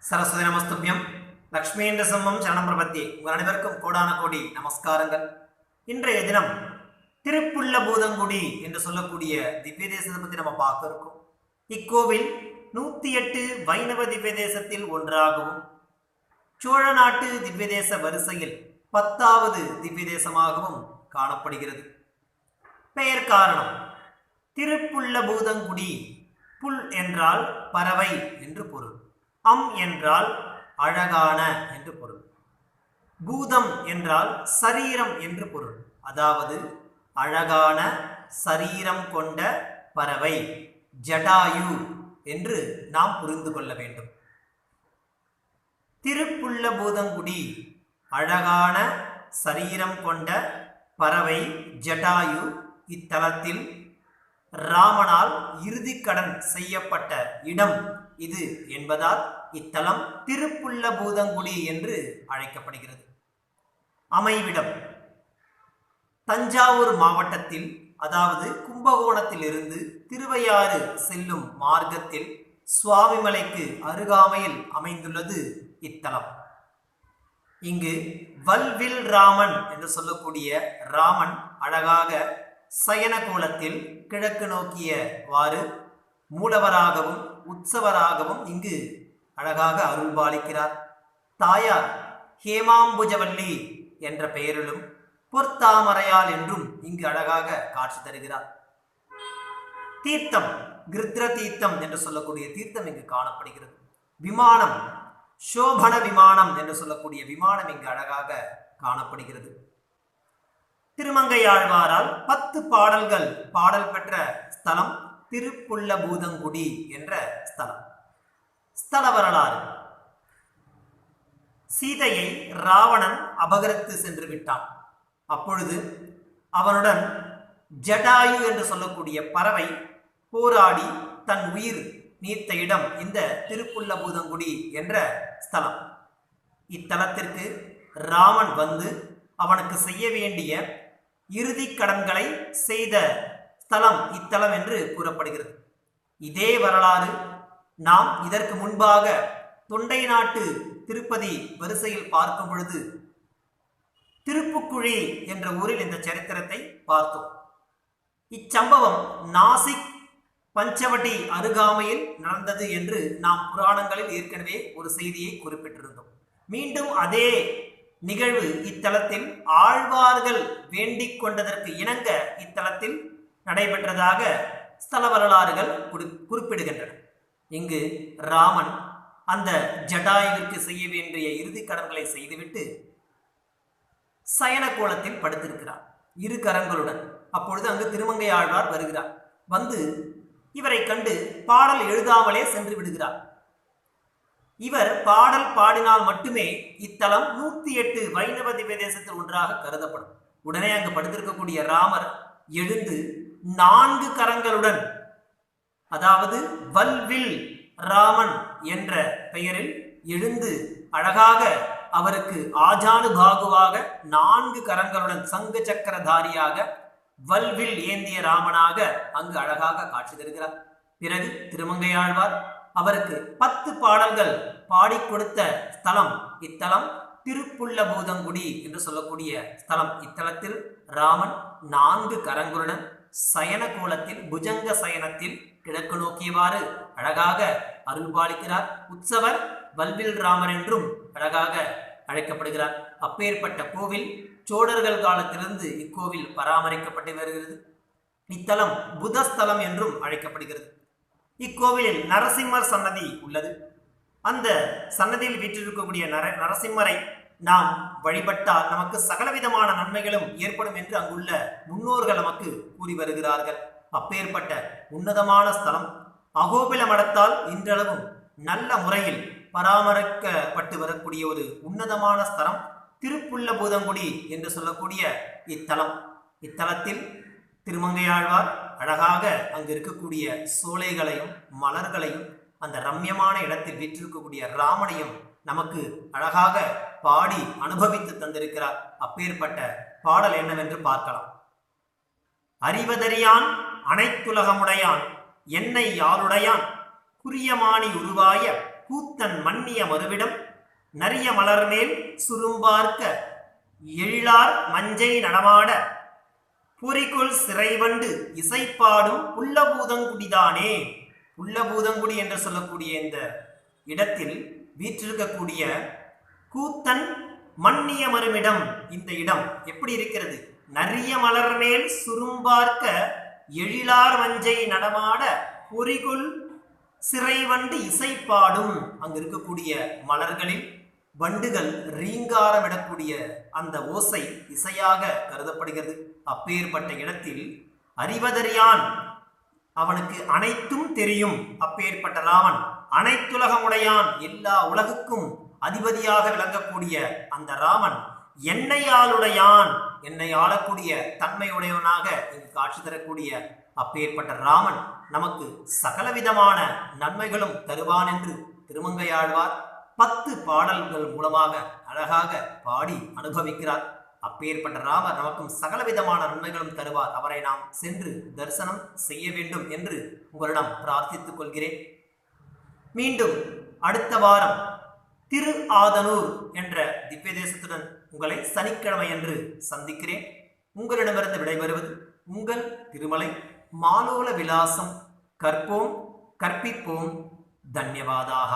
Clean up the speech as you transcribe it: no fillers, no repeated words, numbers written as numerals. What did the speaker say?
சரஸ்வதி நமஸ்துபியம். லக்ஷ்மி என்ற சம்மம் சரணம் பிரபத்தி. உங்கள் அனைவருக்கும் கோடான கோடி நமஸ்காரங்கள். இன்றைய தினம் திருப்புள்ள பூதங்குடி என்று சொல்லக்கூடிய திவ்ய தேசத்தை பற்றி நம்ம பார்க்க இருக்கோம். இக்கோவில் 108 வைணவ திவ்ய தேசத்தில் ஒன்றாகவும் சோழ நாட்டு திவ்ய தேச வரிசையில் 10வது திவ்ய தேசமாகவும் காணப்படுகிறது. பெயர் காரணம்: திருப்புள்ள பூதங்குடி. புல் என்றால் பறவை என்று பொருள். என்றால் அழகான என்று பொருள். பூதம் என்றால் சரீரம் என்று பொருள். அதாவது அழகான சரீரம் கொண்ட பறவை, ஜடாயு என்று நாம் புரிந்து கொள்ள வேண்டும். திருப்புள்ள பூதங்குடி அழகான சரீரம் கொண்ட பறவை ஜடாயு இத்தலத்தில் ராமனால் இறுதிக்கடன் செய்யப்பட்ட இடம் இது என்பதால் இத்தலம் திருப்புள்ள பூதங்குடி என்று அழைக்கப்படுகிறது. அமைவிடம்: தஞ்சாவூர் மாவட்டத்தில், அதாவது கும்பகோணத்தில் இருந்து திருவையாறு செல்லும் மார்க்கத்தில் சுவாமிமலைக்கு அருகாமையில் அமைந்துள்ளது இத்தலம். இங்கு வல்வில் ராமன் என்று சொல்லக்கூடிய ராமன் அழகாக சயன கோலத்தில் கிழக்கு நோக்கியவாறு மூலவராகவும் உற்சவராகவும் இங்கு அழகாக அருள்பாலிக்கிறார். தாயார் ஹேமாம்புஜவல்லி என்ற பெயரிலும் பொற்தாமரையால் என்றும் இங்கு அழகாக காட்சி தருகிறார். தீர்த்தம் கிருத்ர தீர்த்தம் என்று சொல்லக்கூடிய தீர்த்தம் இங்கு காணப்படுகிறது. விமானம் சோபன விமானம் என்று சொல்லக்கூடிய விமானம் இங்கு அழகாக காணப்படுகிறது. திருமங்கையாழ்வாரால் 10 பாடல்கள் பாடல் பெற்ற ஸ்தலம் திருப்புள்ள பூதங்குடி என்ற ஸ்தலம். ஸ்தல வரலாறு: சீதையை ராவணன் அபகரித்து சென்று விட்டான். அப்பொழுது அவனுடன் ஜடாயு என்று சொல்லக்கூடிய பறவை போராடி தன் உயிர் நீத்த இடம் இந்த திருப்புள்ள பூதங்குடி என்ற ஸ்தலம். இத்தலத்திற்கு ராமன் வந்து அவனுக்கு செய்ய வேண்டிய இறுதி கடன்களை செய்த ஸ்தலம் இத்தலம் என்று கூறப்படுகிறது. இதே வரலாறு நாம் இதற்கு முன்பாக தொண்டை நாட்டு திருப்பதி வரிசையில் பார்க்கும் பொழுது திருப்புக்குழி என்ற ஊரில் இந்த சரித்திரத்தை பார்த்தோம். இச்சம்பவம் நாசிக் பஞ்சவட்டி அருகாமையில் நடந்தது என்று நாம் புராணங்களில் ஏற்கனவே ஒரு செய்தியை குறிப்பிட்டிருந்தோம். மீண்டும் அதே நிகழ்வு இத்தலத்தில் ஆழ்வார்கள் வேண்டிக் கொண்டதற்கு இணங்க இத்தலத்தில் நடைபெற்றதாக ஸ்தல வரலாறுகள் குறிப்பிடுகின்றன. இங்கு ராமன் அந்த ஜடாயுவிற்கு செய்ய வேண்டிய இறுதி கடன்களை செய்துவிட்டு சயன கோலத்தில் படுத்திருக்கிறார், இரு கரங்களுடன். அப்பொழுது அங்கு திருமங்கை ஆழ்வார் வருகிறார். வந்து இவரை கண்டு பாடல் எழுதாமலே சென்று விடுகிறார். இவர் பாடல் பாடினால் மட்டுமே இத்தலம் 108 வைணவ திவ்ய தேசத்தில் ஒன்றாக கருதப்படும். உடனே அங்கு படுத்திருக்கக்கூடிய ராமர் எழுந்து 4 கரங்களுடன், அதாவது வல்வில் ராமன் என்ற பெயரில் எழுந்து அழகாக அவருக்கு ஆஜானுபாகுவாக 4 கரங்களுடன் சங்கு சக்கரதாரியாக வல்வில் ஏந்திய ராமனாக அங்கு அழகாக காட்சி தருகிறார். பிறகு திருமங்கையாழ்வார் அவருக்கு 10 பாடல்கள் பாடி கொடுத்த ஸ்தலம் இத்தலம் திருப்புள்ள பூதங்குடி என்று சொல்லக்கூடிய ஸ்தலம். இத்தலத்தில் ராமன் 4 கரங்களுடன் சயன கோலத்தில் புஜங்க சயனத்தில் கிழக்கு நோக்கியவாறு அழகாக அருள்பாலிக்கிறார். உற்சவர் வல்வில் ராமர் என்றும் அழகாக அழைக்கப்படுகிறார். அப்பேற்பட்ட கோவில் சோழர்கள் காலத்திலிருந்து இக்கோவில் பராமரிக்கப்பட்டு வருகிறது. இத்தலம் புதஸ்தலம் என்றும் அழைக்கப்படுகிறது. இக்கோவிலில் நரசிம்மர் சன்னதி உள்ளது. அந்த சன்னதியில் வீற்றிருக்கக்கூடிய நரசிம்மரை நாம் வழிபட்டால் நமக்கு சகலவிதமான நன்மைகளும் ஏற்படும் என்று அங்குள்ள முன்னோர்கள் நமக்கு கூறி வருகிறார்கள். அப்பேற்பட்ட உன்னதமான ஸ்தலம் அகோபில மடத்தால் இன்றளவும் நல்ல முறையில் பராமரிக்கப்பட்டு வரக்கூடிய ஒரு உன்னதமான ஸ்தலம் திருப்புள்ள பூதங்குடி என்று சொல்லக்கூடிய இத்தலம். இத்தலத்தில் திருமங்கையாழ்வார் அழகாக அங்கு இருக்கக்கூடிய சோலைகளையும் மலர்களையும் அந்த ரம்யமான இடத்தில் வீற்றிருக்கக்கூடிய ராமனையும் நமக்கு அழகாக பாடி அனுபவித்து தந்திருக்கிறார். அப்பேற்பட்ட பாடல் என்னவென்று பார்க்கலாம். அறிவதறியான் அனைத்துலகமுடையான் என்னை யாருடையான் குறியமானி உருவாய கூத்தன் மன்னிய மறுவிடம் நரிய மலர்மேல் சுரும்பார்க்க எழிலார் மஞ்சை நடமாட புரிக்குள் சிறைவண்டு இசைப்பாடும் புல்லபூதங்குடிதானே. புல்லபூதங்குடி என்று சொல்லக்கூடிய இந்த இடத்தில் வீற்றிருக்கக்கூடிய கூத்தன் மன்னிய மறுமிடம், இந்த இடம் எப்படி இருக்கிறது? நரிய மலர் மேல் சுரும்பார்க்க எழிலார் மஞ்சை நடமாட பொறிகுள் சிறைவண்டு இசைப்பாடும். அங்கு இருக்கக்கூடிய மலர்களில் வண்டுகள் ரீங்காரமிடக்கூடிய அந்த ஓசை இசையாக கருதப்படுகிறது. அப்பேற்பட்ட இடத்தில் அறிவதறியான், அவனுக்கு அனைத்தும் தெரியும். அப்பேற்பட்ட ராமன் அனைத்துலகமுடையான், எல்லா உலகுக்கும் அதிபதியாக விளங்கக்கூடிய அந்த ராமன் என்னை ஆளுடையான், என்னை ஆளக்கூடிய தன்மையுடையவனாக இங்கு காட்சி தரக்கூடிய அப்பேற்பட்ட ராமன் நமக்கு சகலவிதமான நன்மைகளும் தருவான் என்று திருமங்கையாழ்வார் 10 பாடல்கள் மூலமாக அழகாக பாடி அனுபவிக்கிறார். அப்பேற்பட்ட ராமர் நமக்கும் சகலவிதமான நன்மைகளும் தருவார். அவரை நாம் சென்று தரிசனம் செய்ய வேண்டும் என்று உங்களிடம் பிரார்த்தித்துக் கொள்கிறேன். மீண்டும் அடுத்த வாரம் திரு ஆதனூர் என்ற திவ்ய தேசத்துடன் உங்களை சனிக்கிழமை என்று சந்திக்கிறேன். உங்களிடமிருந்து விடைபெறுவது உங்கள் திருமலை மாலோல விலாசம். கற்போம் கற்பிப்போம். தன்யவாதாக.